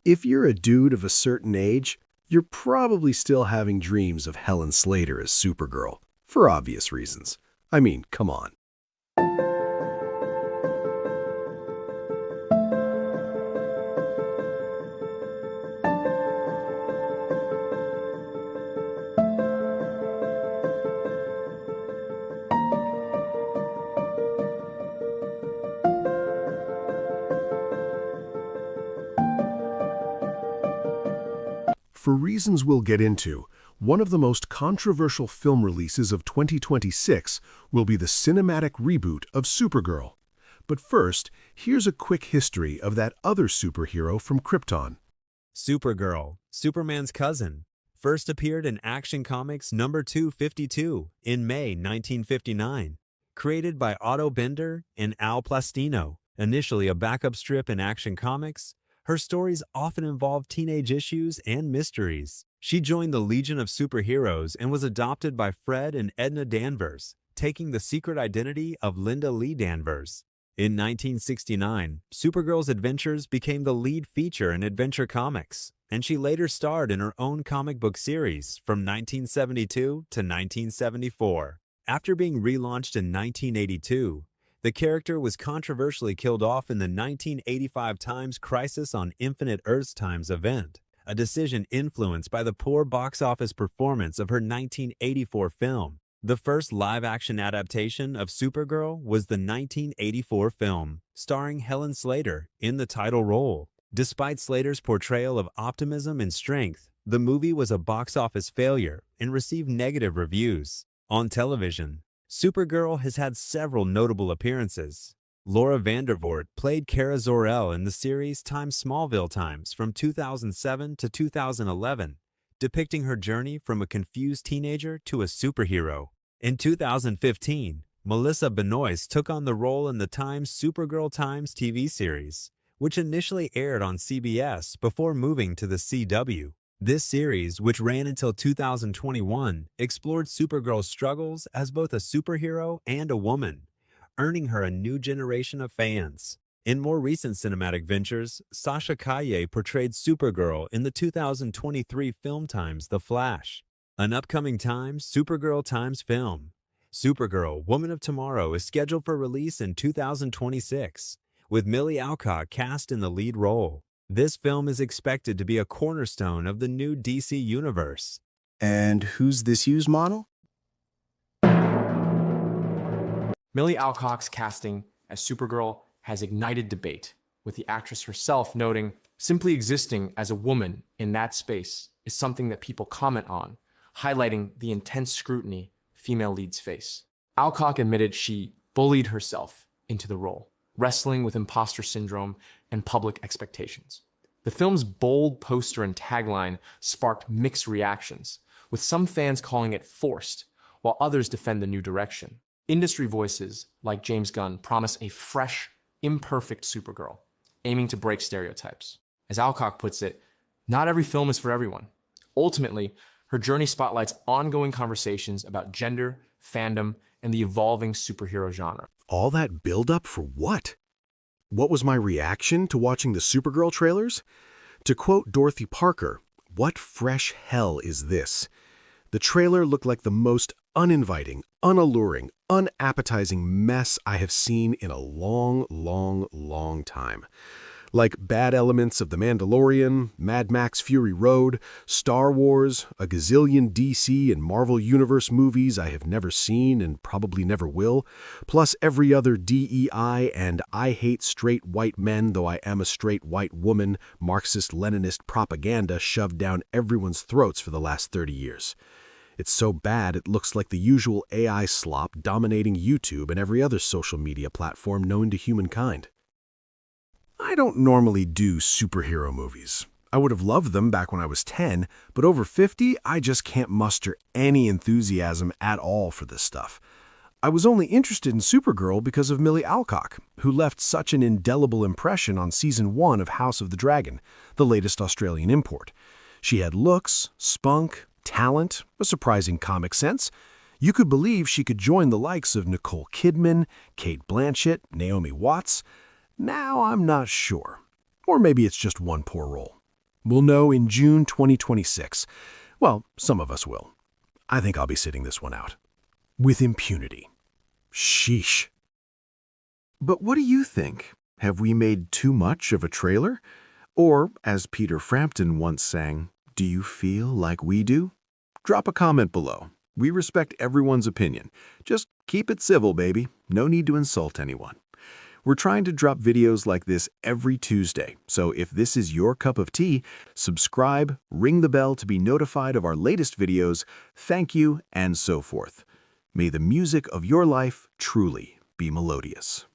If you're a dude of a certain age, you're probably still having dreams of Helen Slater as Supergirl, for obvious reasons. I mean, come on. For reasons we'll get into, one of the most controversial film releases of 2026 will be the cinematic reboot of Supergirl. But first, here's a quick history of that other superhero from Krypton. Supergirl, Superman's cousin, first appeared in Action Comics number 252 in May 1959. Created by Otto Bender and Al Plastino, initially a backup strip in Action Comics, her stories often involve teenage issues and mysteries. She joined the Legion of Superheroes and was adopted by Fred and Edna Danvers, taking the secret identity of Linda Lee Danvers. In 1969, Supergirl's adventures became the lead feature in Adventure Comics, and she later starred in her own comic book series from 1972 to 1974. After being relaunched in 1982, the character was controversially killed off in the 1985 Times Crisis on Infinite Earths Times event, a decision influenced by the poor box office performance of her 1984 film. The first live-action adaptation of Supergirl was the 1984 film, starring Helen Slater in the title role. Despite Slater's portrayal of optimism and strength, the movie was a box office failure and received negative reviews. On television, Supergirl has had several notable appearances. Laura Vandervoort played Kara Zor-El in the series Times Smallville Times from 2007 to 2011, depicting her journey from a confused teenager to a superhero. In 2015, Melissa Benoist took on the role in the Times Supergirl Times TV series, which initially aired on CBS before moving to the CW. This series, which ran until 2021, explored Supergirl's struggles as both a superhero and a woman, earning her a new generation of fans. In more recent cinematic ventures, Sasha Calle portrayed Supergirl in the 2023 film Times The Flash, an upcoming Times Supergirl Times film. Supergirl, Woman of Tomorrow is scheduled for release in 2026, with Millie Alcock cast in the lead role. This film is expected to be a cornerstone of the new DC universe. And who's this used model? Millie Alcock's casting as Supergirl has ignited debate, with the actress herself noting, "Simply existing as a woman in that space is something that people comment on, highlighting the intense scrutiny female leads face." Alcock admitted she bullied herself into the role, wrestling with imposter syndrome and public expectations. The film's bold poster and tagline sparked mixed reactions, with some fans calling it forced, while others defend the new direction. Industry voices like James Gunn promise a fresh, imperfect Supergirl, aiming to break stereotypes. As Alcock puts it, not every film is for everyone. Ultimately, her journey spotlights ongoing conversations about gender, fandom, and the evolving superhero genre. All that build-up for what? What was my reaction to watching the Supergirl trailers? To quote Dorothy Parker, "What fresh hell is this?" The trailer looked like the most uninviting, unalluring, unappetizing mess I have seen in a long, long, long time. Like bad elements of The Mandalorian, Mad Max Fury Road, Star Wars, a gazillion DC and Marvel Universe movies I have never seen and probably never will, plus every other DEI and I hate straight white men though I am a straight white woman Marxist-Leninist propaganda shoved down everyone's throats for the last 30 years. It's so bad it looks like the usual AI slop dominating YouTube and every other social media platform known to humankind. I don't normally do superhero movies. I would have loved them back when I was 10, but over 50, I just can't muster any enthusiasm at all for this stuff. I was only interested in Supergirl because of Millie Alcock, who left such an indelible impression on Season 1 of House of the Dragon, the latest Australian import. She had looks, spunk, talent, a surprising comic sense. You could believe she could join the likes of Nicole Kidman, Kate Blanchett, Naomi Watts. Now I'm not sure. Or maybe it's just one poor role. We'll know in June 2026. Well, some of us will. I think I'll be sitting this one out. With impunity. Sheesh. But what do you think? Have we made too much of a trailer? Or, as Peter Frampton once sang, do you feel like we do? Drop a comment below. We respect everyone's opinion. Just keep it civil, baby. No need to insult anyone. We're trying to drop videos like this every Tuesday, so if this is your cup of tea, subscribe, ring the bell to be notified of our latest videos, thank you, and so forth. May the music of your life truly be melodious.